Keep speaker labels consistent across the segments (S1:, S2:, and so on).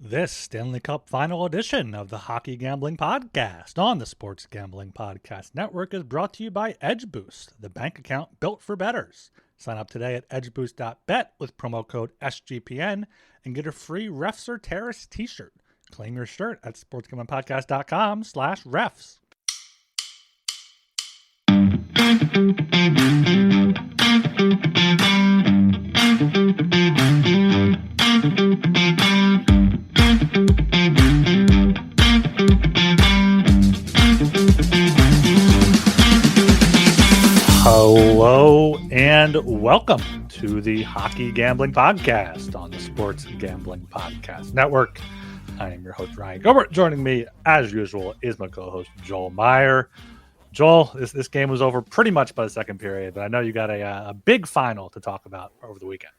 S1: This Stanley Cup Final edition of the Hockey Gambling Podcast on the Sports Gambling Podcast Network is brought to you by Edge Boost, the bank account built for bettors. Sign up today at edgeboost.bet with promo code SGPN and get a free Refs or Terrace t-shirt. Claim your shirt at sportsgamblingpodcast.com/refs. Hello and welcome to the Hockey Gambling Podcast on the Sports Gambling Podcast Network. I am your host, Ryan Gilbert. Joining me, as usual, is my co-host, Joel Meyer. Joel, this game was over pretty much by the second period, but I know you got a big final to talk about over the weekend.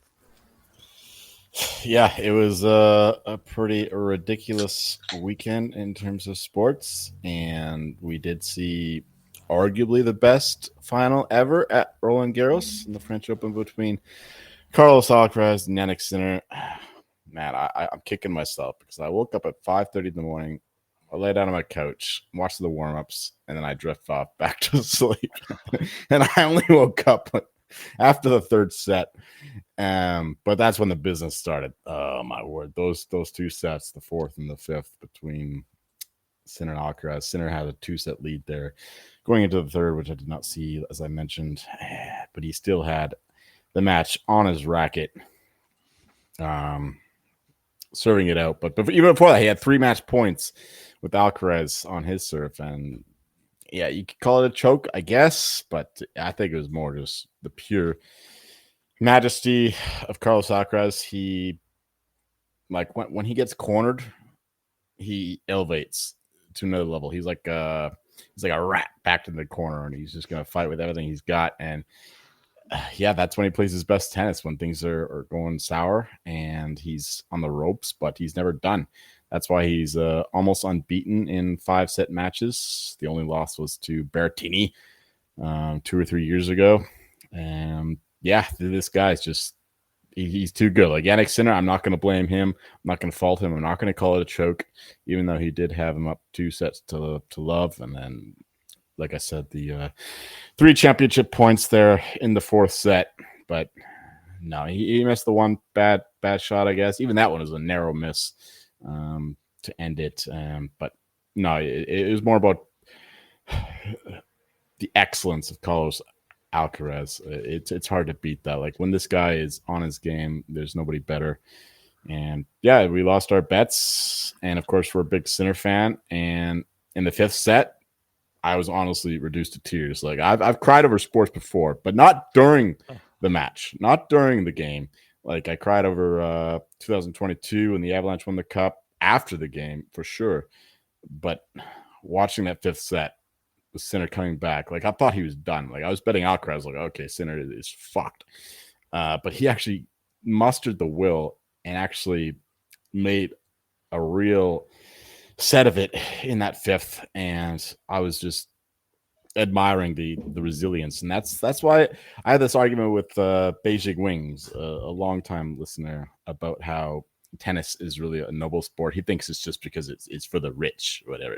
S2: Yeah, it was a pretty ridiculous weekend in terms of sports, and we did see arguably the best final ever at Roland Garros in the French Open between Carlos Alcaraz and Jannik Sinner. Man, I'm kicking myself because I woke up at 5:30 in the morning. I lay down on my couch, watched the warm-ups, and then I drift off back to sleep. And I only woke up after the third set. But that's when the business started. Oh, my word. Those two sets, the fourth and the fifth, between Sinner and Alcaraz. Sinner had a two-set lead there going into the third, which I did not see, as I mentioned. But he still had the match on his racket, serving it out. But even before that, he had 3 match points with Alcaraz on his serve. And, yeah, you could call it a choke, I guess. But I think it was more just the pure majesty of Carlos Alcaraz. He, like, when he gets cornered, he elevates to another level. He's like a rat back in the corner, and he's just going to fight with everything he's got. And yeah, that's when he plays his best tennis, when things are going sour and he's on the ropes, but he's never done. That's why he's almost unbeaten in 5-set matches. The only loss was to Berrettini 2 or 3 years ago. And yeah, this guy's just, he's too good. Like Jannik Sinner, I'm not going to blame him. I'm not going to fault him. I'm not going to call it a choke, even though he did have him up 2 sets to love. And then, like I said, the 3 championship points there in the 4th set. But no, he missed the one bad shot, I guess. Even that one was a narrow miss to end it. But no, it was more about the excellence of Carlos Alcaraz. It's hard to beat that. Like, when this guy is on his game, there's nobody better. And yeah, we lost our bets, and of course we're a big Sinner fan. And in the 5th set, I was honestly reduced to tears. Like, I've cried over sports before, but not during the match, not during the game. Like, I cried over 2022 when the Avalanche won the cup, after the game for sure. But watching that 5th set, with Sinner coming back, like, I thought he was done. Like, I was betting Alcaraz, like, okay, Sinner is fucked. But he actually mustered the will and actually made a real set of it in that 5th, and I was just admiring the resilience. And that's why I had this argument with Beijing Wings, a longtime listener, about how tennis is really a noble sport. He thinks it's just because it's for the rich, whatever.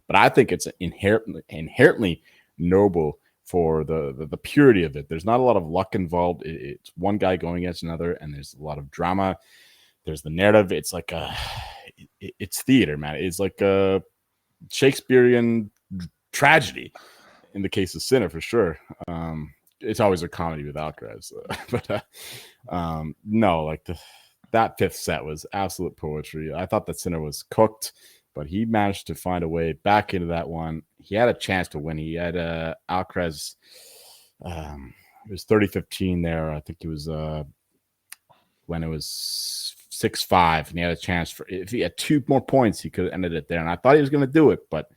S2: But I think it's inherently noble for the purity of it. There's not a lot of luck involved. It's one guy going against another, and there's a lot of drama. There's the narrative. It's like it's theater, man. It's like a Shakespearean tragedy in the case of Sinner, for sure. It's always a comedy with Alcaraz. But no, like that 5th set was absolute poetry. I thought that Sinner was cooked, but he managed to find a way back into that one. He had a chance to win. He had Alcaraz. It was 30-15 there. I think it was when it was 6-5, and he had a chance for, if he had 2 more points, he could have ended it there. And I thought he was going to do it, but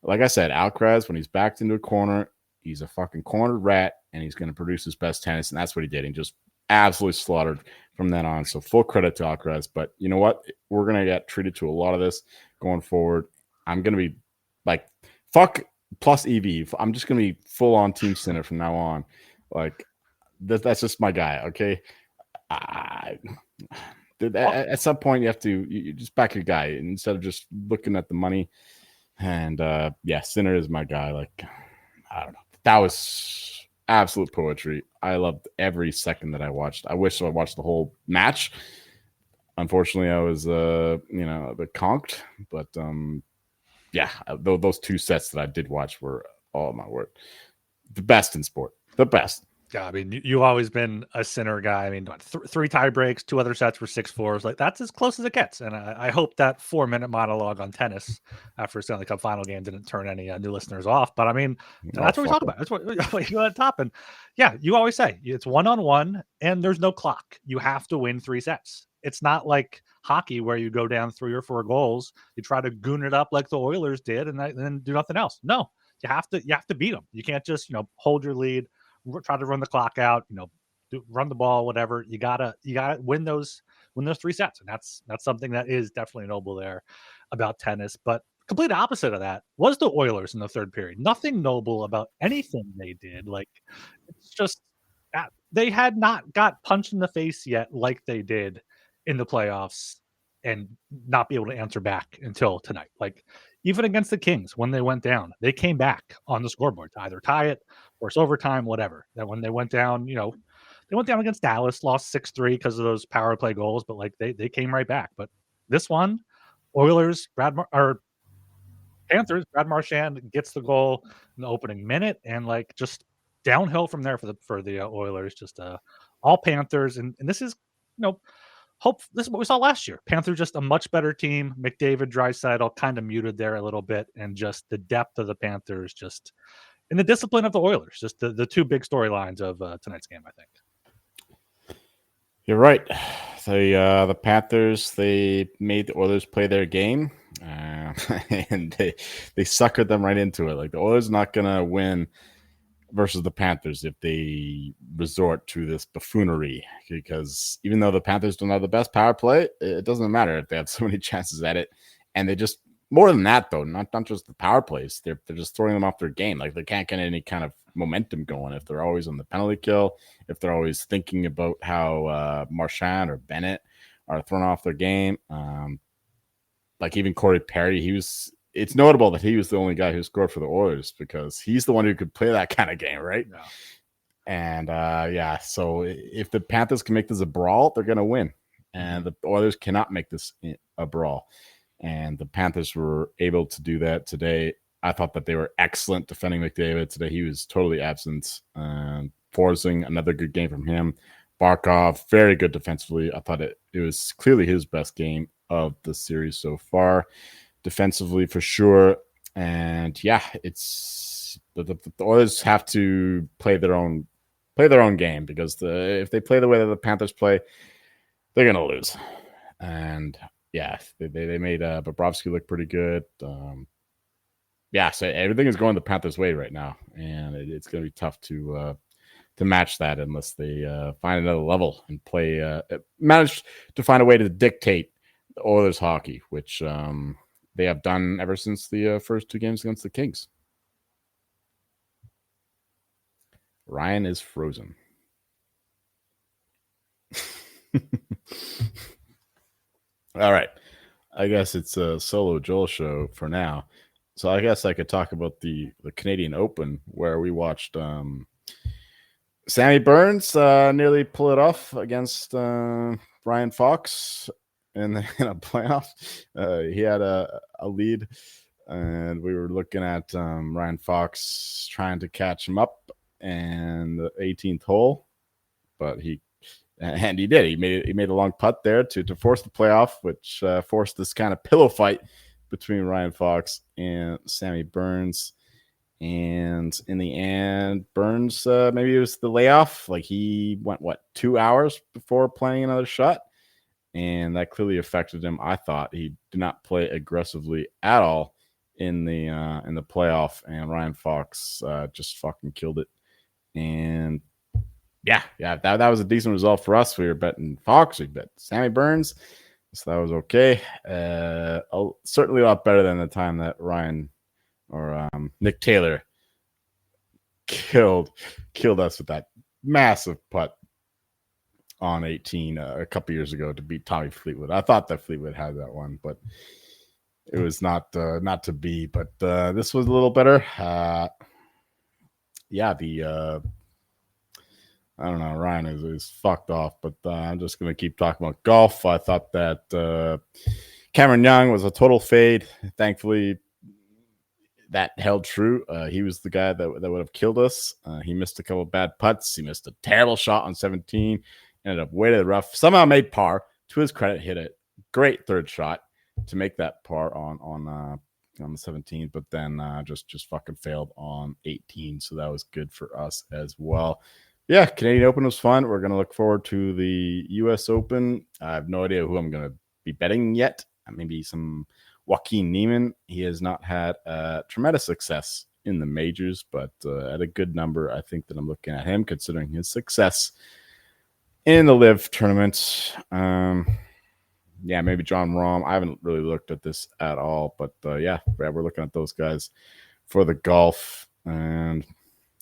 S2: like I said, Alcaraz, when he's backed into a corner, he's a fucking cornered rat, and he's going to produce his best tennis, and that's what he did. He just absolutely slaughtered from then on. So full credit to Alcaraz. But you know what? We're going to get treated to a lot of this going forward. I'm going to be like, fuck plus EV. I'm just going to be full on Team Sinner from now on. Like, that's just my guy, okay? At some point, you have to you just back your guy instead of just looking at the money. And Sinner is my guy. Like, I don't know. That was absolute poetry. I loved every second that I watched. I wish I watched the whole match. Unfortunately, I was a bit conked, but those two sets that I did watch were, oh my word, the best in sport. The best.
S1: Yeah, I mean, you've always been a Sinner guy. I mean, three tie breaks, 2 other sets were 6-4s. Like, that's as close as it gets. And I hope that 4-minute monologue on tennis after a Stanley Cup Final game didn't turn any new listeners off. But I mean, that's what we talk about. That's what you at top. And yeah, you always say it's 1-on-1 and there's no clock. You have to win 3 sets. It's not like hockey where you go down 3 or 4 goals. You try to goon it up like the Oilers did and then do nothing else. No, you have to beat them. You can't just hold your lead, try to run the clock out, run the ball, whatever. You gotta win those 3 sets, and that's something that is definitely noble there about tennis. But complete opposite of that was the Oilers in the third period. Nothing noble about anything they did. Like, it's just that they had not got punched in the face yet, like they did in the playoffs, and not be able to answer back until tonight. Like, even against the Kings, when they went down, they came back on the scoreboard to either tie it, force overtime, whatever. That when they went down, they went down against Dallas, lost 6-3 because of those power play goals, but like they came right back. But this one, Oilers, Panthers, Brad Marchand gets the goal in the opening minute, and like just downhill from there for the Oilers. Just all Panthers, and this is this is what we saw last year. Panthers just a much better team. McDavid, Draisaitl kind of muted there a little bit, and just the depth of the Panthers, just in the discipline of the Oilers, just the two big storylines of tonight's game, I think.
S2: You're right. The Panthers, they made the Oilers play their game, and they suckered them right into it. Like, the Oilers are not gonna win versus the Panthers if they resort to this buffoonery, because even though the Panthers don't have the best power play, it doesn't matter if they have so many chances at it. And they just, more than that though, not just the power plays, they're just throwing them off their game. Like, they can't get any kind of momentum going if they're always on the penalty kill, if they're always thinking about how Marchand or Bennett are thrown off their game. Like, even Corey Perry, it's notable that he was the only guy who scored for the Oilers, because he's the one who could play that kind of game, right?
S1: Yeah.
S2: And so if the Panthers can make this a brawl, they're going to win. And the Oilers cannot make this a brawl. And the Panthers were able to do that today. I thought that they were excellent defending McDavid today. He was totally absent. Forsing, another good game from him. Barkov, very good defensively. I thought it was clearly his best game of the series so far. Defensively, for sure. And it's the Oilers have to play their own game, because if they play the way that the Panthers play, they're gonna lose. And they made Bobrovsky look pretty good. So everything is going the Panthers' way right now, and it's gonna be tough to match that unless they find another level and manage to find a way to dictate the Oilers hockey, which they have done ever since the first 2 games against the Kings. Ryan is frozen. All right. I guess it's a solo Joel show for now. So I guess I could talk about the Canadian Open, where we watched Sammy Burns nearly pull it off against Ryan Fox in a playoff. He had a lead, and we were looking at Ryan Fox trying to catch him up in the 18th hole, but he did. He made a long putt there to force the playoff, which forced this kind of pillow fight between Ryan Fox and Sammy Burns. And in the end, Burns, maybe it was the layoff. Like, he went 2 hours before playing another shot, and that clearly affected him. I thought he did not play aggressively at all in the playoff, and Ryan Fox just fucking killed it. And that was a decent result for us. We were betting Fox, we bet Sammy Burns, so that was okay. Certainly a lot better than the time that Ryan or Nick Taylor killed us with that massive putt on 18 a couple years ago to beat Tommy Fleetwood. I thought that Fleetwood had that one, but it was not to be. But this was a little better. I don't know. Ryan is fucked off, but I'm just going to keep talking about golf. I thought that Cameron Young was a total fade. Thankfully, that held true. He was the guy that would have killed us. He missed a couple of bad putts. He missed a terrible shot on 17. Ended up way to the rough. Somehow made par. To his credit, hit a great third shot to make that par on the 17, but then just fucking failed on 18. So that was good for us as well. Yeah, Canadian Open was fun. We're going to look forward to the U.S. Open. I have no idea who I'm going to be betting yet. Maybe some Joaquin Niemann. He has not had tremendous success in the majors, but at a good number, I think that I'm looking at him, considering his success in the LIV tournament. Maybe John Rahm. I haven't really looked at this at all, but we're looking at those guys for the golf. And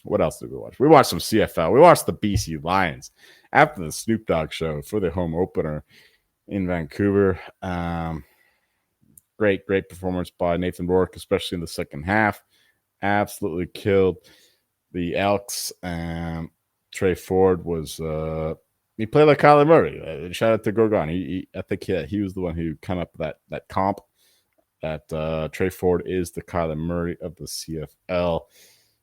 S2: what else did we watch? We watched some CFL. We watched the BC Lions after the Snoop Dogg show for the home opener in Vancouver. Great performance by Nathan Rourke, especially in the second half. Absolutely killed the Elks. Trey Ford was he played like Kyler Murray. Shout out to Gorgon. I think he was the one who came up with that comp that Trey Ford is the Kyler Murray of the CFL.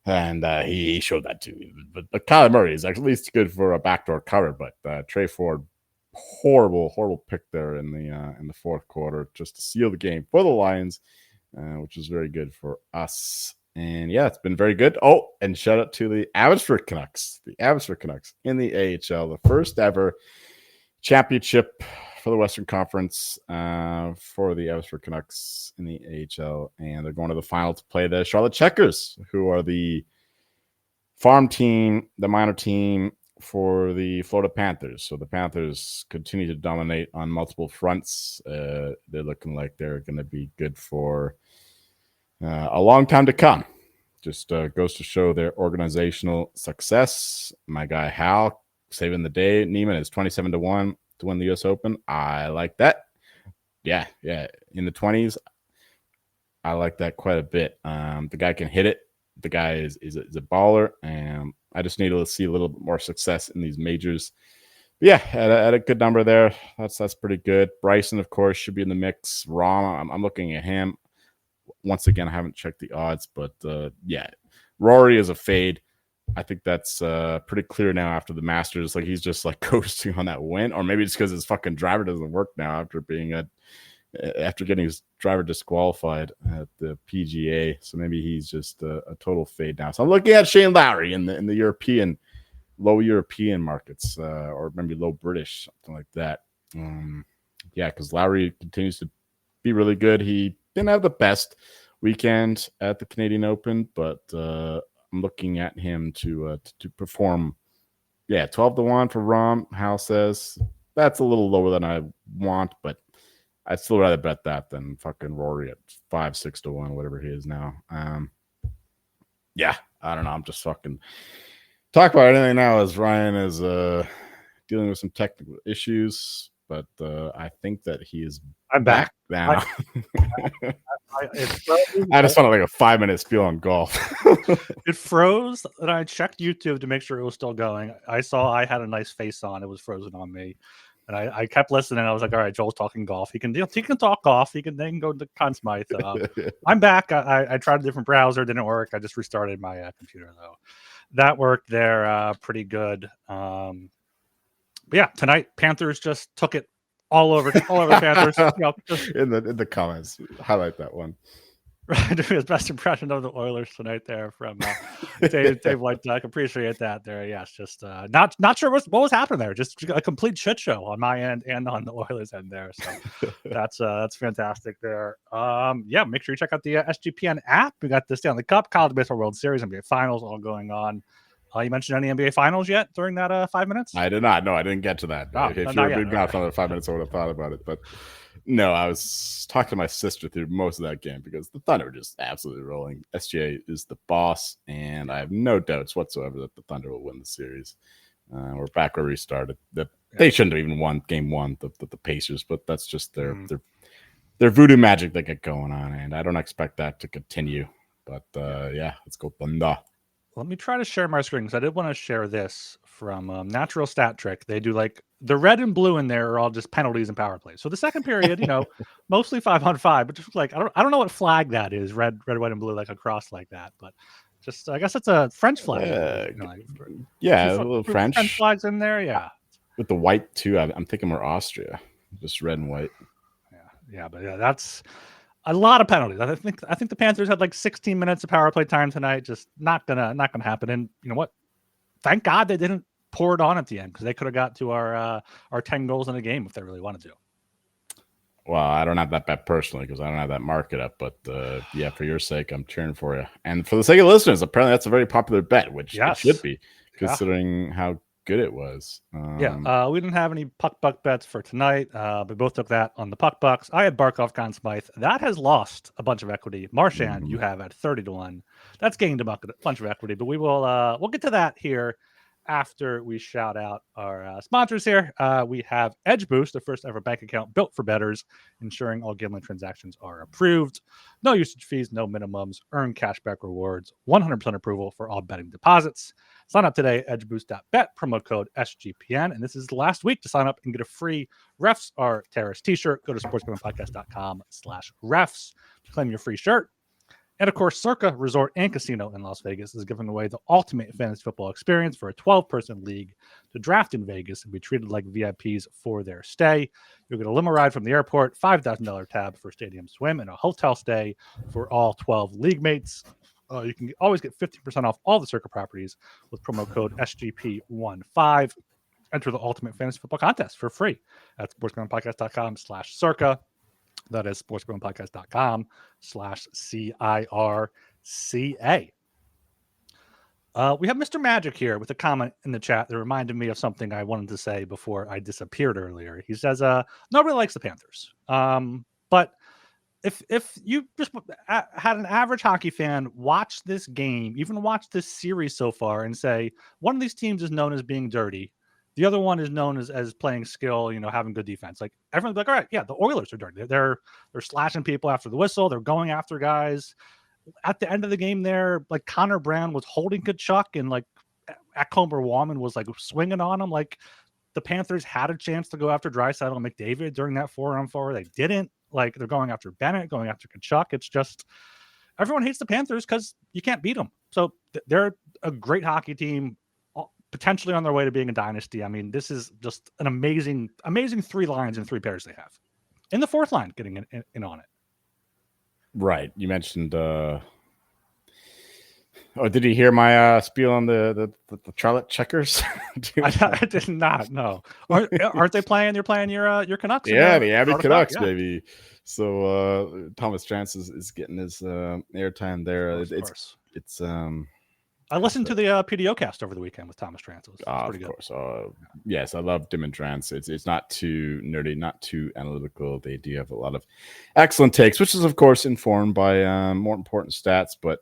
S2: And he showed that too. But Kyler Murray is at least good for a backdoor cover. But Trey Ford, horrible pick there in the fourth quarter just to seal the game for the Lions, which is very good for us. And yeah, it's been very good. Oh, and shout out to the Abbotsford Canucks. The Abbotsford Canucks in the AHL, the first ever championship for the Western Conference for the Abbotsford Canucks in the AHL, and they're going to the final to play the Charlotte Checkers, who are the farm team, the minor team for the Florida Panthers. So the Panthers continue to dominate on multiple fronts. They're looking like they're going to be good for a long time to come. Just goes to show their organizational success. My guy Hal saving the day. Neiman is 27-1 to win the U.S. Open. I like that. Yeah. In the 20s, I like that quite a bit. The guy can hit it. The guy is a baller, and I just need to see a little bit more success in these majors. But yeah, at a good number there. That's pretty good. Bryson, of course, should be in the mix. Rahm, I'm looking at him. Once again, I haven't checked the odds, but Rory is a fade. I think that's pretty clear now after the Masters. Like, he's just like coasting on that win, or maybe it's because his fucking driver doesn't work now after getting his driver disqualified at the PGA. So maybe he's just a total fade now. So I'm looking at Shane Lowry in the low European markets, or maybe low British, something like that. Because Lowry continues to be really good. He didn't have the best weekend at the Canadian Open, but I'm looking at him to perform. 12-1 for Rahm. Hal says that's a little lower than I want, but I'd still rather bet that than fucking Rory at 5-6-1, whatever he is now. I don't know. I'm just fucking talk about anything now as Ryan is dealing with some technical issues, but I think that he is back now. I just wanted like a 5-minute spiel on golf.
S1: It froze, and I checked YouTube to make sure it was still going. I saw I had a nice face on. It was frozen on me. And I kept listening. I was like, all right, Joel's talking golf. He can talk golf. He can then go to Conn Smythe. I'm back. I tried a different browser. Didn't work. I just restarted my computer, though. That worked there pretty good. Tonight, Panthers just took it all over Panthers.
S2: In the comments, highlight that one.
S1: Right, his best impression of the Oilers tonight there from Dave White Duck. Appreciate that there. Yes, just not sure what was happening there. Just a complete shit show on my end and on the Oilers end there. So that's fantastic there. Make sure you check out the SGPN app. We got the Stanley Cup, College Baseball World Series, NBA Finals all going on. You mentioned any NBA Finals yet during that 5 minutes?
S2: I did not. No, I didn't get to that. If you had been gone for another 5 minutes, I would have thought about it. But no, I was talking to my sister through most of that game because the Thunder were just absolutely rolling. SGA is the boss, and I have no doubts whatsoever that the Thunder will win the series. We're back where we started. They shouldn't have even won game one, the Pacers, but that's just their voodoo magic they get going on, and I don't expect that to continue. But let's go Thunder.
S1: Let me try to share my screen because I did want to share this from Natural Stat Trick. They do like the red and blue in there are all just penalties and power plays. So the second period, mostly 5-on-5, but just like I don't know what flag that is, red, white, and blue, like across like that. But just I guess it's a French flag.
S2: A little French
S1: flags in there, yeah.
S2: With the white too. I'm thinking more Austria, just red and white.
S1: But that's a lot of penalties. I think the Panthers had like 16 minutes of power play time tonight. Just not gonna happen. And you know what? Thank God they didn't pour it on at the end because they could have got to our 10 goals in a game if they really wanted to.
S2: Well, I don't have that bet personally because I don't have that market up. But for your sake, I'm cheering for you. And for the sake of listeners, apparently that's a very popular bet, which it should be considering how good it was.
S1: We didn't have any puck buck bets for tonight. We both took that on the puck bucks. I had Barkov, Conn Smythe. That has lost a bunch of equity. Marchand, you have at 30-1. That's gained a bunch of equity, but we'll get to that here after we shout out our sponsors here. We have Edge Boost, the first ever bank account built for bettors, ensuring all gambling transactions are approved. No usage fees, no minimums, earn cashback rewards, 100% approval for all betting deposits. Sign up today at edgeboost.bet, promo code SGPN. And this is the last week to sign up and get a free Refs Are Terrorists t-shirt. Go to sportsgamblingpodcast.com/refs to claim your free shirt. And of course, Circa Resort and Casino in Las Vegas is giving away the ultimate fantasy football experience for a 12-person league to draft in Vegas and be treated like VIPs for their stay. You'll get a limo ride from the airport, $5,000 tab for stadium swim, and a hotel stay for all 12 league mates. You can always get 15% off all the Circa properties with promo code SGP15. Enter the ultimate fantasy football contest for free at sportsgamblingpodcast.com/Circa. That is sportsgamblingpodcast.com/CIRCA. We have Mr. Magic here with a comment in the chat that reminded me of something I wanted to say before I disappeared earlier. He says, nobody likes the Panthers. But if you just had an average hockey fan watch this game, even watch this series so far and say, one of these teams is known as being dirty, the other one is known as playing skill, having good defense. Like everyone's like, all right, yeah, the Oilers are dirty. They're slashing people after the whistle. They're going after guys. At the end of the game there, like Connor Brown was holding Kachuk and like Ekholm Woman was like swinging on him. Like the Panthers had a chance to go after Draisaitl and McDavid during that 4-on-4. They didn't. Like they're going after Bennett, going after Kachuk. It's just everyone hates the Panthers because you can't beat them. So they're a great hockey team, potentially on their way to being a dynasty. I mean, this is just an amazing 3 lines and 3 pairs they have. In the 4th line, getting in on it.
S2: Right. You mentioned. Did you hear my spiel on the Charlotte Checkers?
S1: I did not. No. Aren't they playing? You're playing your Canucks.
S2: Yeah, the Abbey Canucks, baby. So Thomas Trance is getting his airtime there. It's
S1: I listened to the PDO cast over the weekend with Thomas Trance. It was pretty good.
S2: Of course. Yes, I love Dim and Trance. It's not too nerdy, not too analytical. They do have a lot of excellent takes, which is, of course, informed by more important stats. But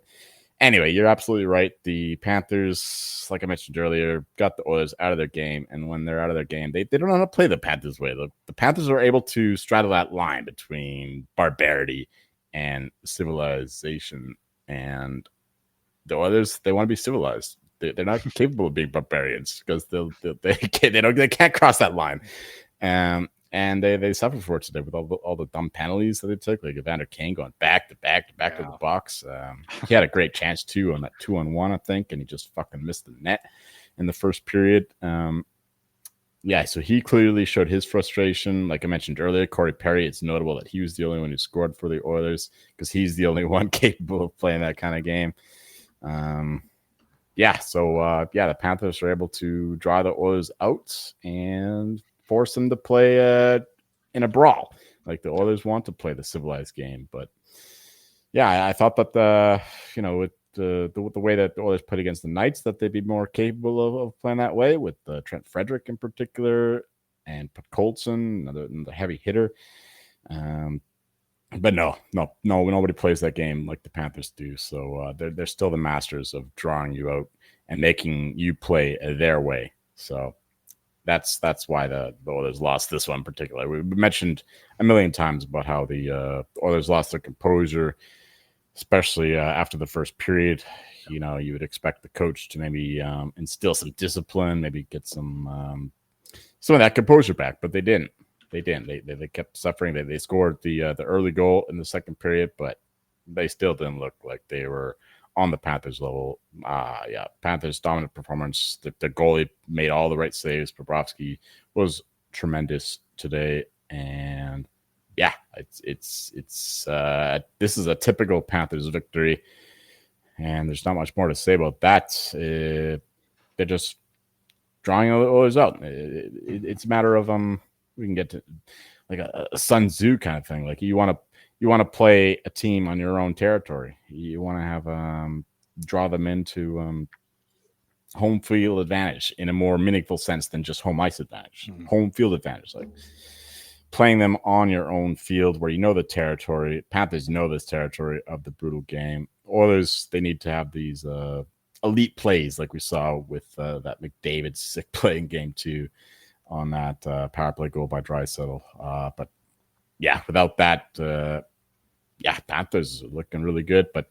S2: anyway, you're absolutely right. The Panthers, like I mentioned earlier, got the Oilers out of their game. And when they're out of their game, they don't know how to play the Panthers way. The Panthers are able to straddle that line between barbarity and civilization. And the Oilers, they want to be civilized. They're not capable of being barbarians because they can't cross that line. And they suffered for it today with all the dumb penalties that they took, like Evander Kane going back to the box. He had a great chance too on that 2-on-1, I think, and he just fucking missed the net in the first period. So he clearly showed his frustration. Like I mentioned earlier, Corey Perry, it's notable that he was the only one who scored for the Oilers because he's the only one capable of playing that kind of game. The Panthers are able to draw the Oilers out and force them to play in a brawl. Like the Oilers want to play the civilized game. But I thought that with the way that the Oilers played against the Knights, that they'd be more capable of playing that way with Trent Frederick in particular and Colson, the heavy hitter. But no, nobody plays that game like the Panthers do. So they're still the masters of drawing you out and making you play their way. So that's why the Oilers lost this one in particular. We mentioned a million times about how the Oilers lost their composure, especially after the first period. You know, you would expect the coach to maybe instill some discipline, maybe get some of that composure back, but they didn't. They kept suffering. They scored the early goal in the second period, but they still didn't look like they were on the Panthers level. Panthers dominant performance. The goalie made all the right saves. Bobrovsky was tremendous today, and yeah, it's this is a typical Panthers victory, and there's not much more to say about that. They're just drawing the Oilers out. It's a matter of we can get to like a Sun Tzu kind of thing. Like you want to play a team on your own territory. You want to have draw them into home field advantage in a more meaningful sense than just home ice advantage. Mm-hmm. Home field advantage, like playing them on your own field where you know the territory. Panthers know this territory of the brutal game. Oilers, they need to have these elite plays like we saw with that McDavid sick play in game 2 on that power play goal by Draisaitl. But yeah, without that, Panthers are looking really good. But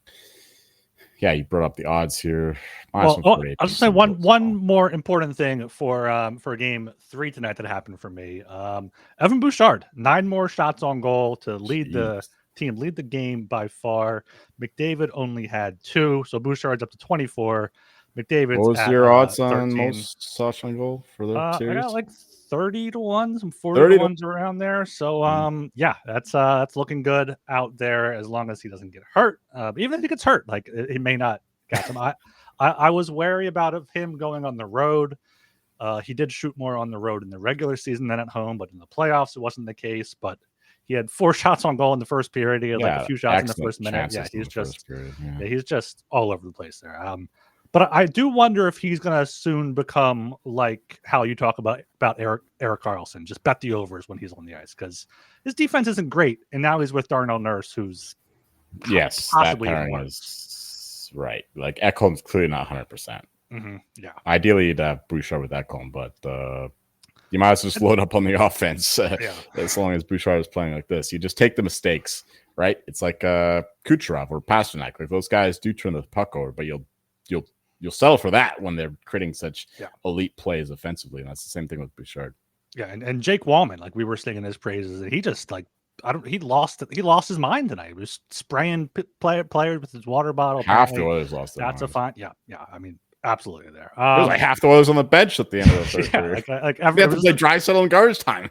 S2: yeah, you brought up the odds here.
S1: Well, I'll just say one more important thing for game 3 tonight that happened for me. Evan Bouchard, 9 more shots on goal to lead the team, lead the game by far. McDavid only had 2, so Bouchard's up to 24. McDavid's
S2: what was
S1: at,
S2: your odds
S1: 13.
S2: On most shots on goal for the series?
S1: I got like 30 to 1, some 40 to 1s around there. So that's looking good out there as long as he doesn't get hurt. Even if he gets hurt, like he may not catch him. I was wary about him going on the road. He did shoot more on the road in the regular season than at home, but in the playoffs it wasn't the case. But he had 4 shots on goal in the first period. He had like a few shots in the first minute. Yeah, he's just all over the place there. But I do wonder if he's going to soon become like how you talk about Erik Karlsson, just bet the overs when he's on the ice, because his defense isn't great, and now he's with Darnell Nurse, who's possibly
S2: that pairing is right. Like Ekholm's clearly not 100%.
S1: Mm-hmm. Yeah,
S2: ideally you'd have Bouchard with Ekholm, but you might as well just load up on the offense as long as Bouchard is playing like this. You just take the mistakes, right? It's like Kucherov or Pasternak. Like those guys do turn the puck over, but you'll settle for that when they're creating such elite plays offensively, and that's the same thing with Bouchard.
S1: Yeah, and Jake Wallman, like we were singing his praises, and he just like he lost his mind tonight. He was spraying players with his water bottle.
S2: Half the Oilers lost their
S1: mind. That's a fine. Yeah. I mean, absolutely there.
S2: It was like half the Oilers on the bench at the end of the third period. They have to play Draisaitl in garbage time.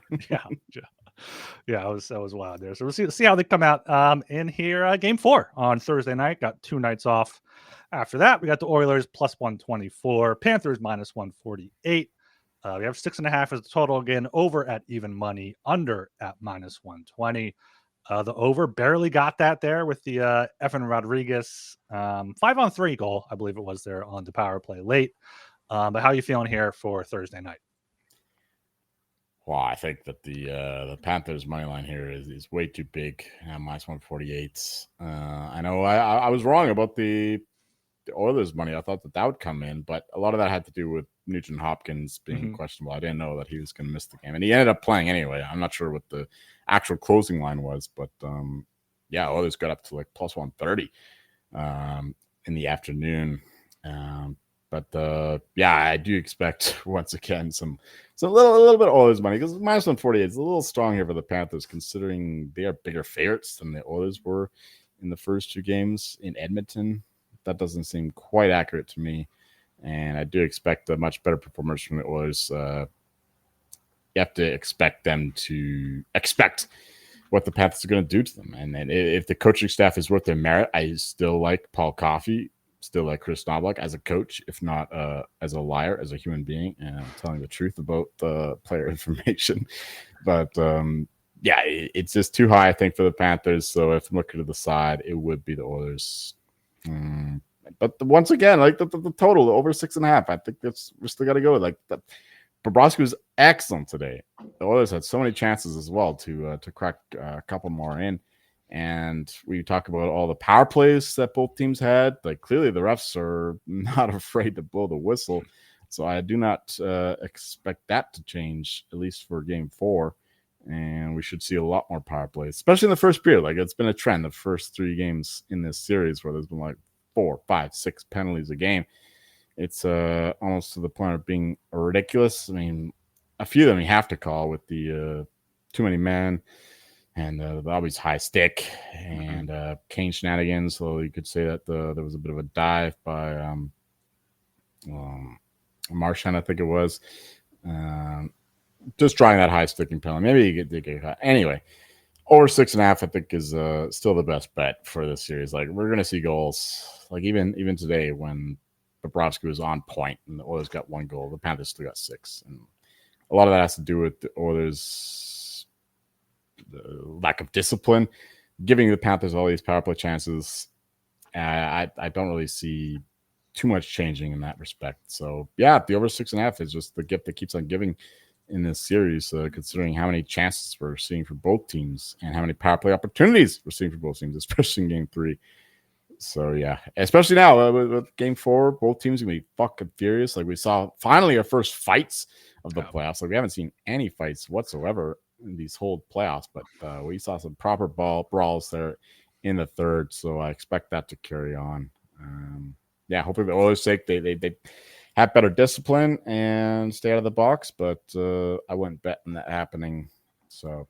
S1: Yeah, that was wild there. So we'll see how they come out in here. Game 4 on Thursday night. Got 2 nights off. After that, we got the Oilers plus 124, Panthers minus 148. We have 6.5 as the total again, over at even money, under at minus 120. The over barely got that there with the Evan Rodriguez 5-on-3 goal, I believe it was there on the power play late. But how are you feeling here for Thursday night?
S2: Well, I think that the Panthers money line here is way too big, minus 148. I know I was wrong about the Oilers money. I thought that would come in, but a lot of that had to do with Nugent Hopkins being questionable. I didn't know that he was going to miss the game, and he ended up playing anyway. I'm not sure what the actual closing line was, but Oilers got up to like plus 130 in the afternoon. I do expect once again some little bit of Oilers money, because minus 148 is a little strong here for the Panthers, considering they are bigger favorites than the Oilers were in the first 2 games in Edmonton. That doesn't seem quite accurate to me, and I do expect a much better performance from the Oilers. You have to expect them to expect what the Panthers are going to do to them, and then if the coaching staff is worth their merit, I still like Paul Coffey, still like Chris Knoblauch as a coach, if not as a liar, as a human being, and I'm telling the truth about the player information. But it's just too high, I think, for the Panthers. So if I'm looking to the side, it would be the Oilers. But once again, like the total over 6.5, I think we still got to go with like that. Bobrovsky was excellent today. The Oilers had so many chances as well to crack a couple more in. And we talk about all the power plays that both teams had. Like clearly the refs are not afraid to blow the whistle. So I do not expect that to change, at least for game 4. And we should see a lot more power plays, especially in the first period. Like, it's been a trend the first 3 games in this series where there's been like 4, 5, 6 penalties a game. It's almost to the point of being ridiculous. I mean, a few of them you have to call with the too many men and always high stick and Kane shenanigans. So you could say that there was a bit of a dive by Marchand, I think it was. Just trying that high sticking penalty. Maybe you get caught. Anyway, over 6.5, I think, is still the best bet for this series. Like, we're going to see goals. Like, even today when Bobrovsky was on point and the Oilers got 1 goal, the Panthers still got 6. And a lot of that has to do with the Oilers' lack of discipline, giving the Panthers all these power play chances. I don't really see too much changing in that respect. So, yeah, the over 6.5 is just the gift that keeps on giving in this series, considering how many chances we're seeing for both teams and how many power play opportunities we're seeing for both teams, especially in game 3. So, yeah, especially now with game 4, both teams are going to be fucking furious. Like, we saw finally our first fights of the playoffs. Like, we haven't seen any fights whatsoever in these whole playoffs, but we saw some proper brawls there in the third. So I expect that to carry on. Yeah, hopefully the Oilers' sake, they have better discipline and stay out of the box, but I wouldn't bet on that happening. So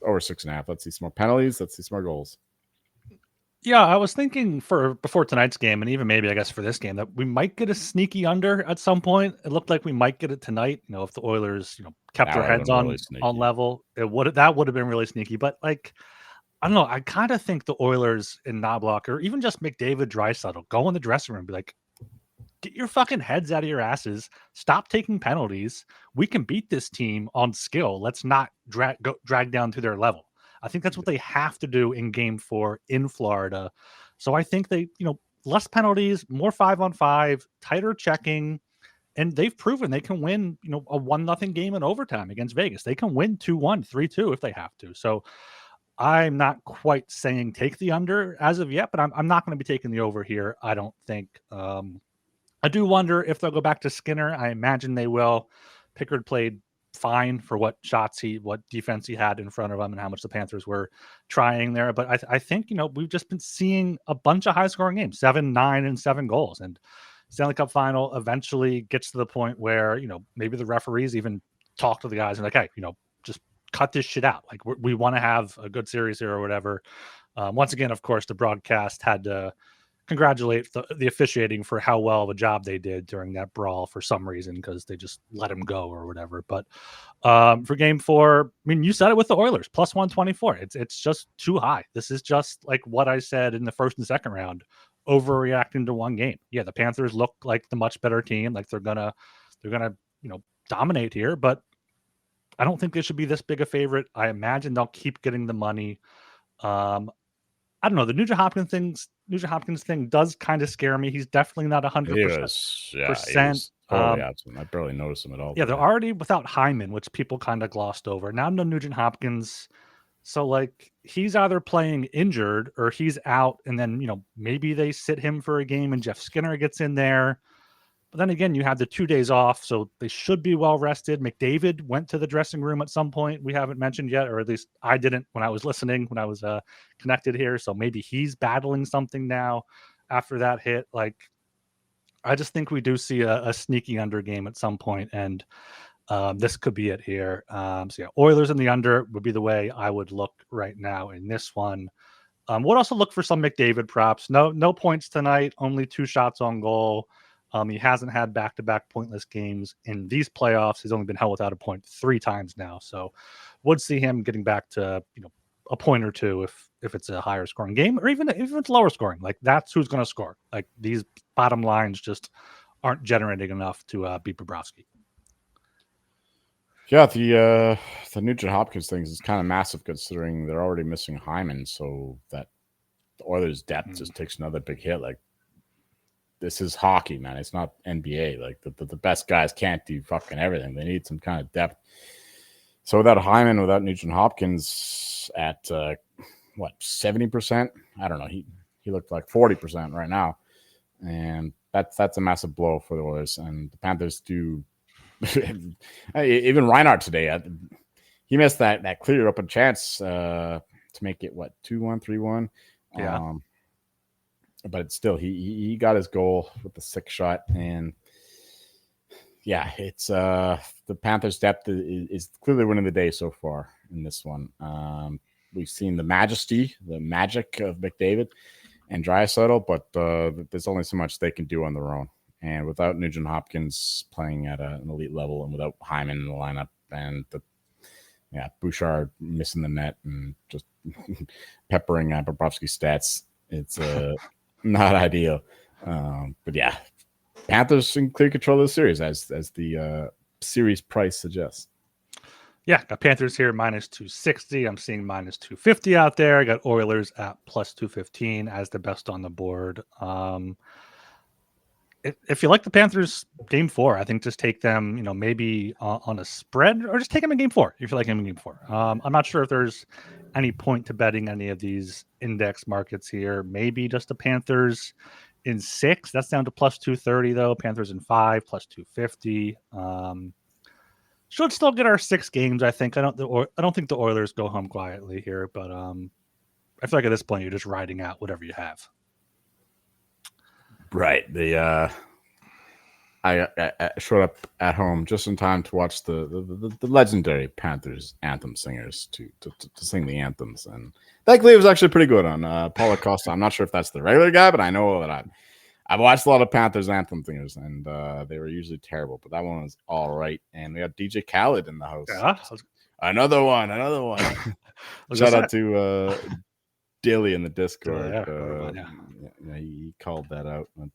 S2: over 6.5. Let's see some more penalties. Let's see some more goals.
S1: Yeah, I was thinking before tonight's game, and even maybe I guess for this game, that we might get a sneaky under at some point. It looked like we might get it tonight. If the Oilers, kept their heads on level, that would have been really sneaky. But like, I don't know. I kind of think the Oilers in Knobloch, or even just McDavid, Draisaitl, go in the dressing room and be like, get your fucking heads out of your asses. Stop taking penalties. We can beat this team on skill. Let's not drag down to their level. I think that's what they have to do in game 4 in Florida. So I think they, less penalties, more 5-on-5, tighter checking. And they've proven they can win, a 1-0 game in overtime against Vegas. They can win 2-1, 3-2 if they have to. So I'm not quite saying take the under as of yet, but I'm not going to be taking the over here. I don't think. I do wonder if they'll go back to Skinner. I imagine they will. Pickard played fine for what defense he had in front of him and how much the Panthers were trying there. But I think, we've just been seeing a bunch of high scoring games, 7, 9, and 7 goals. And Stanley Cup Final eventually gets to the point where, maybe the referees even talk to the guys and like, hey, just cut this shit out. Like, we want to have a good series here or whatever. Once again, of course, the broadcast had to congratulate the officiating for how well of a job they did during that brawl for some reason, because they just let him go or whatever. But for game 4, I mean, you said it with the Oilers, plus 124. It's just too high. This is just like what I said in the first and second round, overreacting to one game. Yeah, the Panthers look like the much better team. Like they're gonna dominate here, but I don't think they should be this big a favorite. I imagine they'll keep getting the money. I don't know. The Nugent Hopkins thing does kind of scare me. He's definitely not 100%.
S2: He was totally absent. I barely noticed him at all.
S1: Yeah, they're already without Hyman, which people kind of glossed over. Now no Nugent Hopkins. So like, he's either playing injured or he's out, and then maybe they sit him for a game and Jeff Skinner gets in there. But then again, you had the 2 days off, so they should be well rested. McDavid went to the dressing room at some point. We haven't mentioned yet, or at least I didn't when I was listening, when I was connected here. So maybe he's battling something now after that hit. Like, I just think we do see a sneaky under game at some point, and this could be it here. So yeah, Oilers in the under would be the way I would look right now in this one. Would also look for some McDavid props. No points tonight. Only 2 shots on goal. He hasn't had back-to-back pointless games in these playoffs. He's only been held without a point 3 times now. So would see him getting back to, a point or 2 if it's a higher scoring game, or even if it's lower scoring. Like, that's who's going to score. Like, these bottom lines just aren't generating enough to beat Bobrovsky.
S2: Yeah, the Nugent Hopkins thing is kind of massive considering they're already missing Hyman. So that the Oilers' depth just takes another big hit. Like, this is hockey, man. It's not NBA. Like, the best guys can't do fucking everything. They need some kind of depth. So without Hyman, without Nugent Hopkins at 70%? I don't know. He looked like 40% right now. And that's a massive blow for the Oilers, and the Panthers do. Even Reinhardt today, he missed that clear open chance to make it 2-1, 3-1.
S1: Yeah.
S2: But still, he got his goal with the 6th shot, and yeah, it's the Panthers' depth is clearly winning the day so far in this one. We've seen the magic of McDavid and Draisaitl, but there's only so much they can do on their own. And without Nugent Hopkins playing at an elite level, and without Hyman in the lineup, and Bouchard missing the net and just peppering Bobrovsky's stats, it's not ideal. But yeah, Panthers in clear control of the series, as the series price suggests.
S1: Yeah, got Panthers here minus 260. I'm seeing minus 250 out there. I got Oilers at plus 215 as the best on the board. If you like the Panthers game 4, I think just take them, maybe on a spread, or just take them in game 4 if you like them in game 4. I'm not sure if there's any point to betting any of these index markets here. Maybe just the Panthers in 6. That's down to plus 230 though. Panthers in 5 plus 250. Should still get our 6 games. I think. I don't think the Oilers go home quietly here, but I feel like at this point you're just riding out whatever you have.
S2: Right. I showed up at home just in time to watch the legendary Panthers anthem singers to sing the anthems, and thankfully it was actually pretty good on Paulo Costa. I'm not sure if that's the regular guy, but I know that I've watched a lot of Panthers anthem singers, and they were usually terrible, but that one was all right. And we got DJ Khaled in the house.
S1: Yeah.
S2: Another one. Shout out to Dilly in the Discord. He called that out. But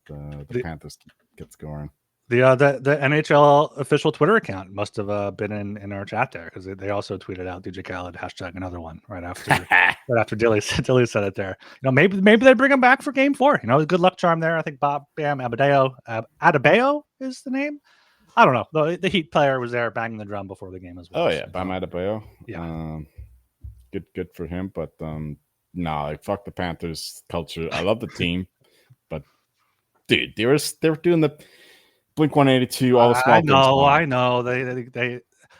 S2: the Panthers get scoring.
S1: The NHL official Twitter account must have been in our chat there, because they also tweeted out DJ Khaled # another one right after Dilly said it there. Maybe they bring him back for game 4. A good luck charm there. I think Bob Bam Adebayo is the name. I don't know. The Heat player was there banging the drum before the game as well.
S2: Oh yeah, Bam Adebayo.
S1: Yeah,
S2: good for him, but fuck the Panthers culture. I love the team, but dude, they were doing the Blink-182, all the small things.
S1: I know. They
S2: it's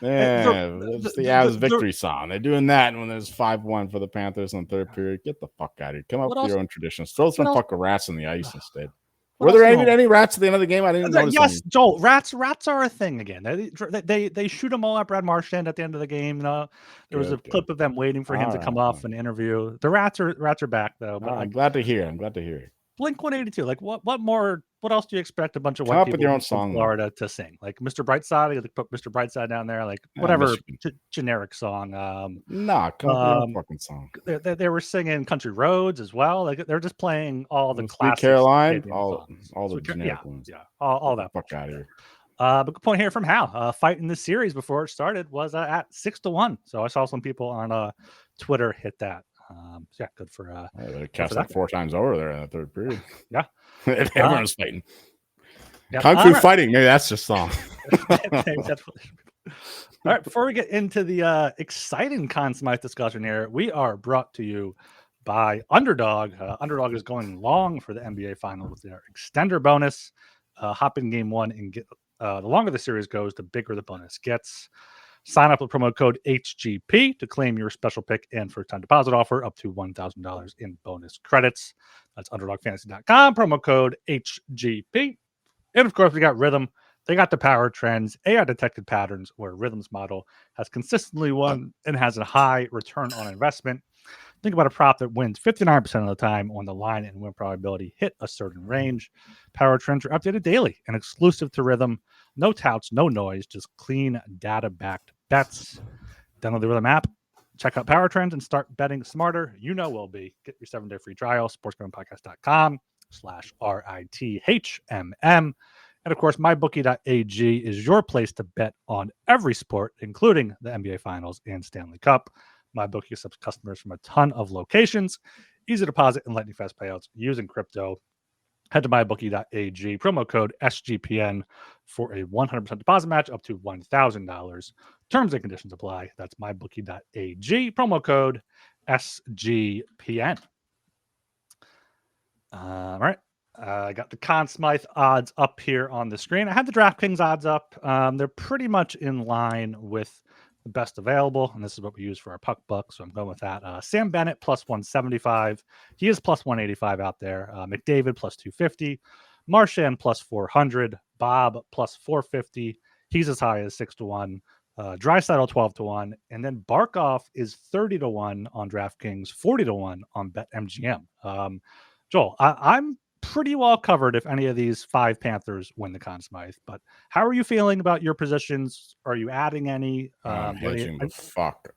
S2: the Avs victory song. They're doing that when there's 5-1 for the Panthers in the third period. Get the fuck out of here. Come up with your own traditions. Throw some fucking rats on the ice instead. Were there any rats at the end of the game? I didn't notice.
S1: Yes, Joel. Rats are a thing again. They shoot them all at Brad Marchand at the end of the game. There was a clip of them waiting for him to come off an interview. The rats are back though. But
S2: I'm glad to hear.
S1: Blink-182. Like what more? What else do you expect a bunch of
S2: come
S1: white
S2: up
S1: people
S2: with your own
S1: from
S2: song,
S1: Florida to sing? Like Mr. Brightside. You put Mr. Brightside down there. Like whatever generic song.
S2: Come up with your own fucking song.
S1: They were singing Country Roads as well. Like they're just playing all the classic
S2: Caroline, all the generic ones.
S1: Yeah, all that.
S2: Fuck out of here.
S1: But good point here from Hal. Fight in the series before it started was at 6-1. So I saw some people on Twitter hit that. Good for
S2: they cast that 4 times over there in the third period.
S1: Yeah.
S2: Everyone's fighting. Yeah. Kung Fu fighting. Maybe that's the song. All
S1: right. Before we get into the exciting Conn Smythe discussion here, we are brought to you by Underdog. Underdog is going long for the NBA final with their extender bonus. Hop in game 1 and get the longer the series goes, the bigger the bonus gets. Sign up with promo code HGP to claim your special pick and first-time deposit offer up to $1,000 in bonus credits. That's UnderdogFantasy.com, promo code HGP. And, of course, we got Rhythm. They got the power trends, AI-detected patterns where Rhythm's model has consistently won and has a high return on investment. Think about a prop that wins 59% of the time when the line and win probability hit a certain range. Power trends are updated daily and exclusive to Rhythm. No touts, no noise, just clean data-backed bets. Download the Rhythm app, check out Power Trends, and start betting smarter. Will be. Get your 7-day free trial, sportsgamblingpodcast.com/RITHMM. And of course, mybookie.ag is your place to bet on every sport, including the NBA Finals and Stanley Cup. MyBookie accepts customers from a ton of locations. Easy deposit and lightning fast payouts using crypto. Head to mybookie.ag, promo code SGPN for a 100% deposit match up to $1,000. Terms and conditions apply. That's mybookie.ag, promo code SGPN. All right. I got the Conn Smythe odds up here on the screen. I had the DraftKings odds up. They're pretty much in line with the best available, and this is what we use for our puck buck, so I'm going with that. Sam Bennett plus 175. He is plus 185 out there. McDavid plus 250. Marchand plus 400. Bob plus 450. He's as high as 6-1. Draisaitl 12-1, and then Barkov is 30-1 on DraftKings, 40-1 on BetMGM. Joel, I'm pretty well covered if any of these 5 Panthers win the Conn Smythe. But how are you feeling about your positions? Are you adding any?
S2: I'm hedging the fuck.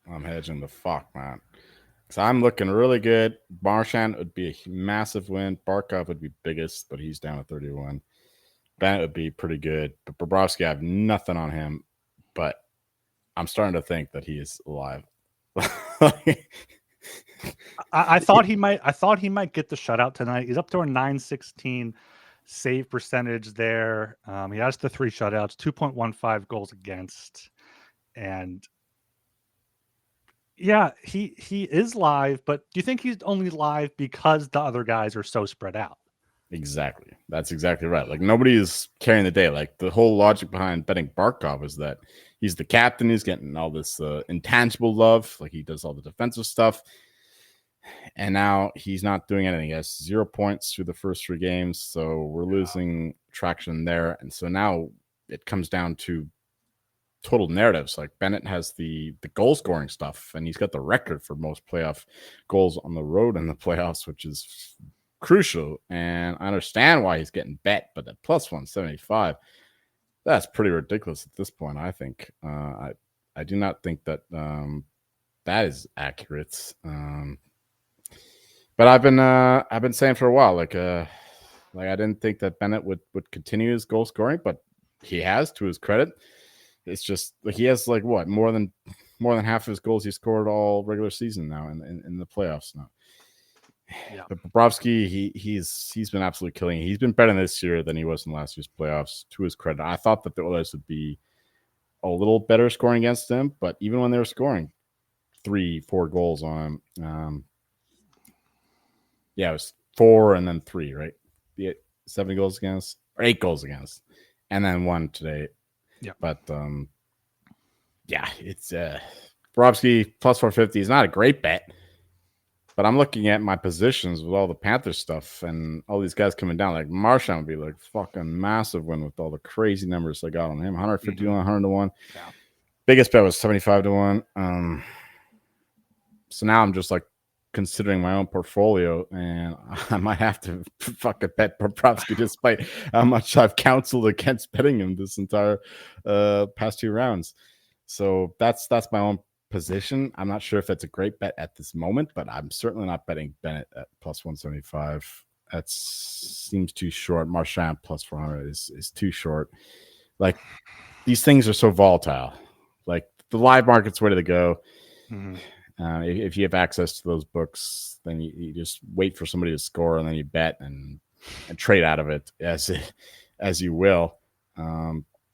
S2: I'm hedging the fuck, man. So I'm looking really good. Marchand would be a massive win. Barkov would be biggest, but he's down at 31. Bennett would be pretty good. But Bobrovsky, I have nothing on him. But I'm starting to think that he is alive.
S1: I thought he might. I thought he might get the shutout tonight. He's up to a 916 save percentage there. He has the 3 shutouts, 2.15 goals against, and yeah, he is live. But do you think he's only live because the other guys are so spread out?
S2: Exactly. That's exactly right. Like nobody is carrying the day. Like the whole logic behind betting Barkov is that he's the captain. He's getting all this intangible love. Like he does all the defensive stuff. And now he's not doing anything. He has 0 points through the first 3 games. So we're losing traction there. And so now it comes down to total narratives. Like Bennett has the goal scoring stuff, and he's got the record for most playoff goals on the road in the playoffs, which is crucial. And I understand why he's getting bet, but at plus 175, that's pretty ridiculous at this point. I think I do not think that that is accurate. But I've been saying for a while, like I didn't think that Bennett would continue his goal scoring, but he has, to his credit. It's just like he has like what more than half of his goals he scored all regular season now in the playoffs now. Yeah. But Bobrovsky, he's been absolutely killing it. He's been better this year than he was in last year's playoffs, to his credit. I thought that the Oilers would be a little better scoring against him, but even when they were scoring 3-4 goals on him, it was 4 and then 3, right? 7 goals against, or 8 goals against, and then 1 today. Yeah. But it's Bobrovsky plus 450 is not a great bet. But I'm looking at my positions with all the Panthers stuff and all these guys coming down. Like Marchand would be like fucking massive win with all the crazy numbers I got on him. 150 to 100 to 1. Yeah. Biggest bet was 75 to 1. So now I'm just like considering my own portfolio, and I might have to fucking bet Bobrovsky despite how much I've counseled against betting him this entire past 2 rounds. So that's my own position. I'm not sure if it's a great bet at this moment, but I'm certainly not betting Bennett at plus 175. That seems too short. Marchand plus 400 is too short. Like these things are so volatile. Like the live market's way to go. Mm-hmm. If you have access to those books, then you just wait for somebody to score and then you bet and trade out of it as you will.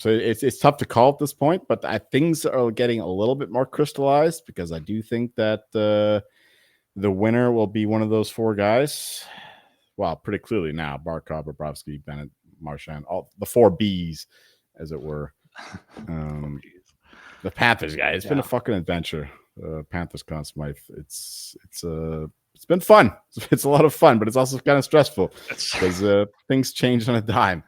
S2: So it's tough to call at this point, but things are getting a little bit more crystallized because I do think that the winner will be one of those 4 guys. Well, pretty clearly now: Barkov, Bobrovsky, Bennett, Marchand, all the 4 Bs, as it were. The Panthers guy. It's been a fucking adventure. Panthers Conn Smythe. It's been fun. It's a lot of fun, but it's also kind of stressful because things change on a dime.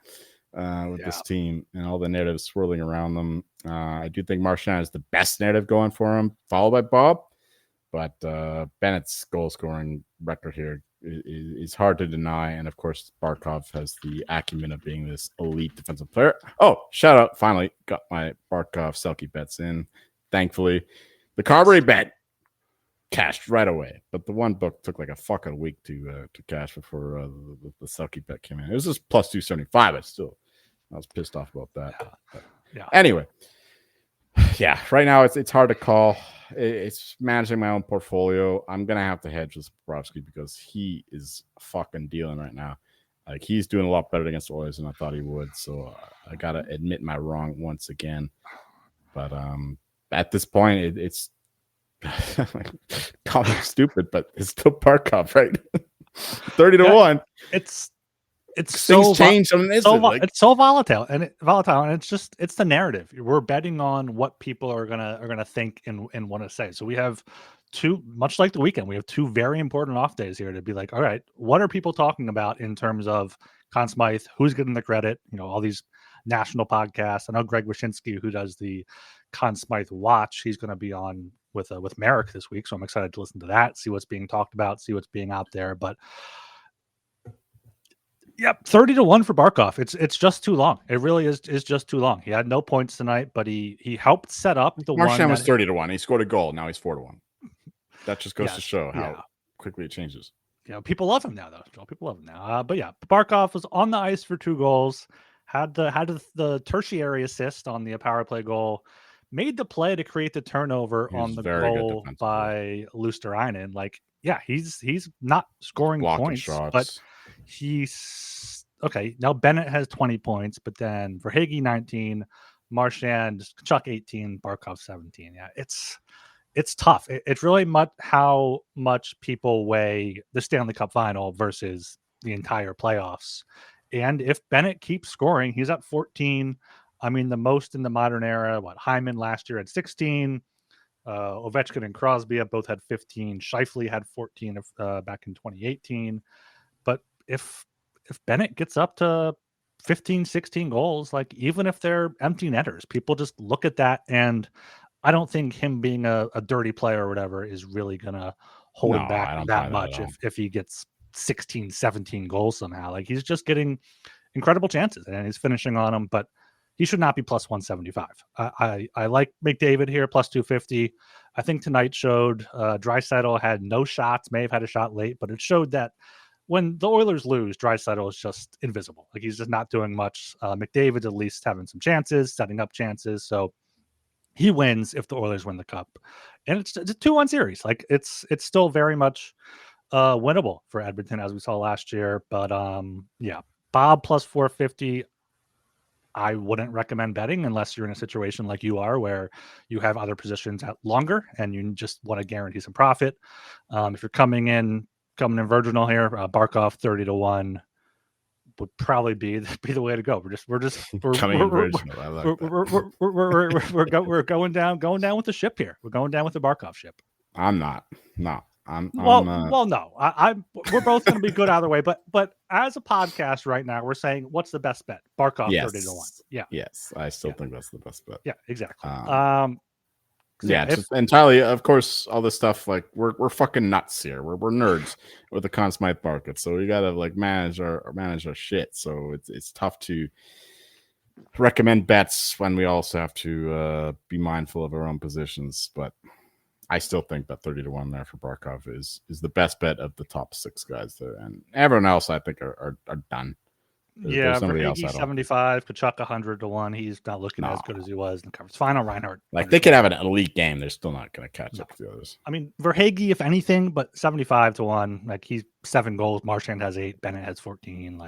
S2: With this team and all the narratives swirling around them. I do think Marchand is the best narrative going for him, followed by Bob. But Bennett's goal scoring record here is hard to deny. And of course, Barkov has the acumen of being this elite defensive player. Oh, shout out. Finally got my Barkov Selke bets in. Thankfully, the Carberry bet cashed right away, but the one book took like a fucking week to cash before the Selke bet came in. It was just plus 275, but still, I was pissed off about that. Yeah. Anyway, right now it's hard to call. It's managing my own portfolio. I'm gonna have to hedge with Bobrovsky because he is fucking dealing right now. Like he's doing a lot better against the Oilers than I thought he would. So I gotta admit my wrong once again. But at this point, it's call me stupid, but it's still Barkov, right? 30-1.
S1: It's
S2: Things change on an instant.
S1: It's so volatile, and it's the narrative. We're betting on what people are gonna think and want to say. So we have much like the weekend, we have two very important off days here to be like, all right, what are people talking about in terms of Conn Smythe? Who's getting the credit? All these national podcasts. I know Greg Wyshynski, who does the Conn Smythe Watch, he's going to be on with Merrick this week, so I'm excited to listen to that, see what's being talked about, see what's being out there. But yep, 30-1 for Barkov. It's just too long. It really is just too long. He had no points tonight, but he helped set up the
S2: Marchand
S1: one.
S2: Was 30-1. He scored a goal. Now he's 4-1. That just goes to show how quickly it changes.
S1: People love him now, though. People love him now. But yeah, Barkov was on the ice for 2 goals. Had the tertiary assist on the power play goal. Made the play to create the turnover on the goal by Luosterainen. He's not scoring points, but he's okay. Now Bennett has 20 points, but then Verhaeghe 19, Marchand, Tkachuk 18, Barkov 17. Yeah, it's tough. It's really how much people weigh the Stanley Cup Final versus the entire playoffs. And if Bennett keeps scoring, he's at 14. I mean, the most in the modern era. Hyman last year had 16. Ovechkin and Crosby have both had 15. Scheifele had 14 back in 2018. But if Bennett gets up to 15, 16 goals, even if they're empty netters, people just look at that, and I don't think him being a dirty player or whatever is really going to hold him back that much if he gets 16, 17 goals somehow. He's just getting incredible chances, and he's finishing on them, but he should not be plus 175. I like McDavid here, plus 250. I think tonight showed Draisaitl had no shots, may have had a shot late, but it showed that when the Oilers lose, Draisaitl is just invisible. He's just not doing much. McDavid's at least having some chances, setting up chances. So he wins if the Oilers win the cup. And it's a 2-1 series. It's still very much winnable for Edmonton, as we saw last year. But Bob plus 450. I wouldn't recommend betting unless you're in a situation like you are, where you have other positions at longer and you just want to guarantee some profit. If you're coming in virginal here, Barkov 30-1 would probably be the way to go. We're going down with the ship here. We're going down with the Barkov ship.
S2: I'm not. No.
S1: No. We're both going to be good either way. But as a podcast right now, we're saying, what's the best bet? Barkov 30-1. Yeah.
S2: Yes, I still think that's the best bet.
S1: Yeah, exactly.
S2: It's entirely, of course, all this stuff. We're fucking nuts here. We're nerds with the Conn Smythe market, so we gotta manage our shit. So it's tough to recommend bets when we also have to be mindful of our own positions. But I still think that 30-1 there for Barkov is the best bet of the top 6 guys there, and everyone else I think are done.
S1: There's somebody else. 75, Tkachuk 100-1. He's not looking as good as he was in the conference final. Reinhardt,
S2: they could have an elite game, they're still not going to catch up to the others.
S1: I mean, Verhaeghe, if anything, but 75-1. He's 7 goals. Marchand has 8. Bennett has 14.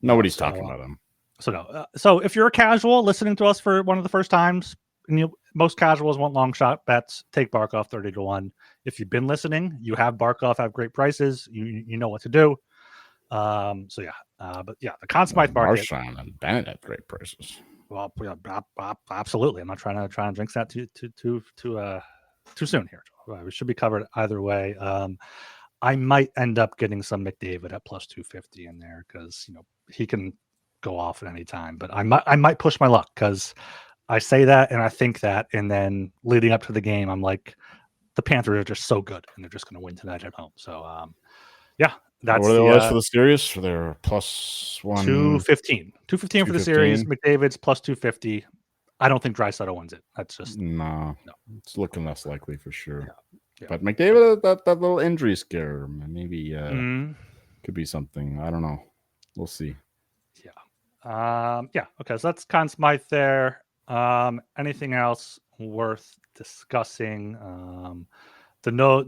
S2: Nobody's talking about him.
S1: So no. So if you're a casual listening to us for one of the first times, and most casuals want long shot bets, take Barkov 30-1. If you've been listening, you have Barkov, have great prices. You know what to do. But the Conn Smythe market.
S2: Marchand and Bennett have great prices.
S1: Well, absolutely. I'm not trying to jinx that too soon here. We should be covered either way. I might end up getting some McDavid at plus 250 in there because he can go off at any time. But I might push my luck because I say that and I think that, and then leading up to the game, I'm like, the Panthers are just so good and they're just going to win tonight at home. So, that's
S2: what are the odds for the series? For their plus
S1: 215. 215 for the series. McDavid's plus 250. I don't think Draisaitl wins it. That's just
S2: no. It's looking less likely for sure.
S1: Yeah.
S2: But McDavid, that little injury scare, maybe could be something. I don't know. We'll see.
S1: Yeah. Okay. So that's Conn Smythe there. Anything else worth discussing? The no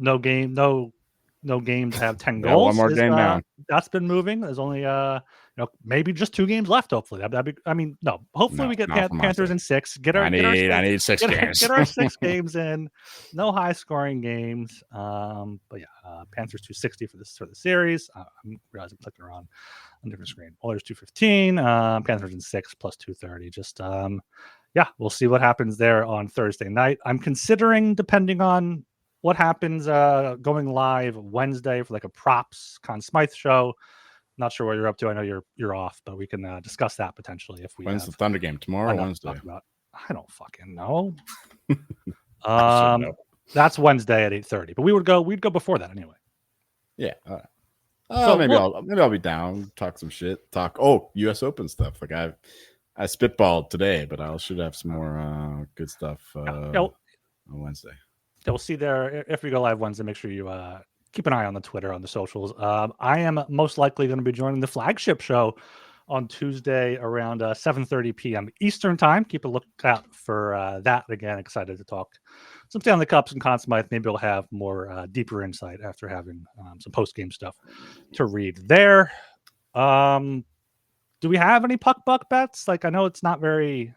S1: no games have 10
S2: Yeah,
S1: goals.
S2: one more game down.
S1: That's been moving. There's only maybe just 2 games left. Hopefully, that'd be. I mean, no. Hopefully, we get Panthers in 6.
S2: I need 6 games.
S1: Get our 6 games in. No high scoring games. But yeah, Panthers 260 for the series. I'm realizing I'm clicking around on different screen. Oilers 215. Panthers in 6 plus 230. Just yeah, we'll see what happens there on Thursday night. I'm considering, depending on what happens, going live Wednesday for like a props Conn Smythe show. Not sure what you're up to. I know you're off, but we can discuss that potentially if we.
S2: When's the Thunder game? Tomorrow or Wednesday?
S1: I don't fucking know. That's Wednesday at 8:30. But we'd go before that anyway.
S2: Yeah. All right. So maybe I'll be down, talk some shit, US Open stuff. Like I spitballed today, but I should have some more good stuff on Wednesday.
S1: Yeah, we'll see there if we go live Wednesday. Make sure you keep an eye on the Twitter, on the socials. I am most likely going to be joining the flagship show on Tuesday around 7:30 p.m. Eastern time. Keep a lookout for that. Again, excited to talk some Stanley Cups and Conn Smythe. Maybe we'll have more deeper insight after having some post-game stuff to read there. Do we have any puck buck bets? Like, I know it's not very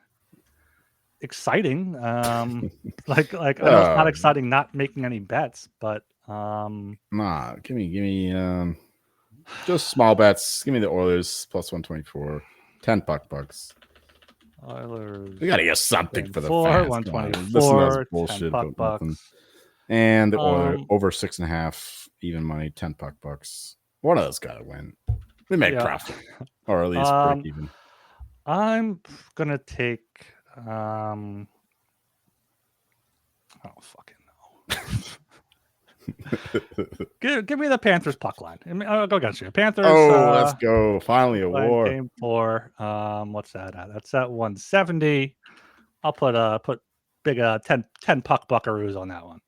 S1: exciting. Like I know it's not exciting not making any bets, but
S2: give me just small bets. Give me the Oilers plus 124, 10 puck bucks.
S1: Oilers.
S2: We gotta get something for the
S1: 124.
S2: Bullshit
S1: puck bucks.
S2: And the Oilers over 6.5 even money, 10 puck bucks. One of those gotta win. We make profit, or at least break even.
S1: I'm gonna take. I don't fucking know. give me the Panthers puck line. I'll go against you. Panthers.
S2: Let's go! Finally a war.
S1: Game 4. What's that at? That's at 170. I'll put big 10 puck buckaroos on that one.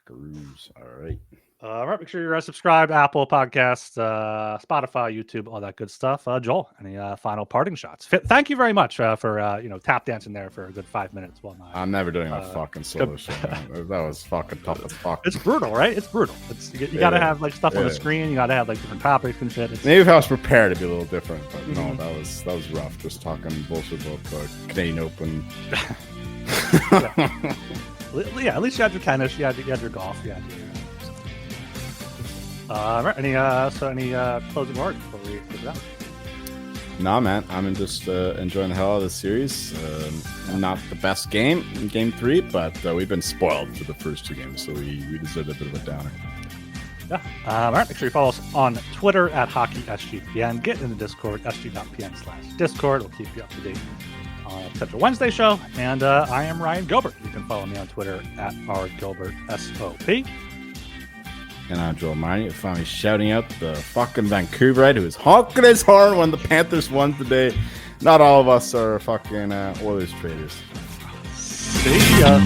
S2: Buckaroos. All right.
S1: All right. Make sure you're subscribed. Apple Podcasts, Spotify, YouTube, all that good stuff. Joel, any final parting shots? Thank you very much for tap dancing there for a good 5 minutes. I'm
S2: never doing a fucking solo show. That was fucking tough as fuck.
S1: It's brutal, right? It's brutal. You got to have like stuff on the screen. You got to have like different topics and shit.
S2: Maybe if I was prepared, it'd be a little different. But no, that was rough. Just talking bullshit about the Canadian Open.
S1: Yeah, at least you had your tennis. You had your golf. You had your. Right. Any closing words before we close it out?
S2: Nah, man. I'm just enjoying the hell out of this series. Not the best game in Game 3, but we've been spoiled for the first 2 games, so we deserve a bit of a downer.
S1: Yeah. All right. Make sure you follow us on Twitter at HockeySGPN. Get in the Discord, sg.pn/Discord. We'll keep you up to date on Central Wednesday show. And I am Ryan Gilbert. You can follow me on Twitter at rgilbertsop.
S2: And I'm Joel Meyer. You're finally shouting out the fucking Vancouverite who was honking his horn when the Panthers won today. Not all of us are fucking Oilers traders.
S1: See ya.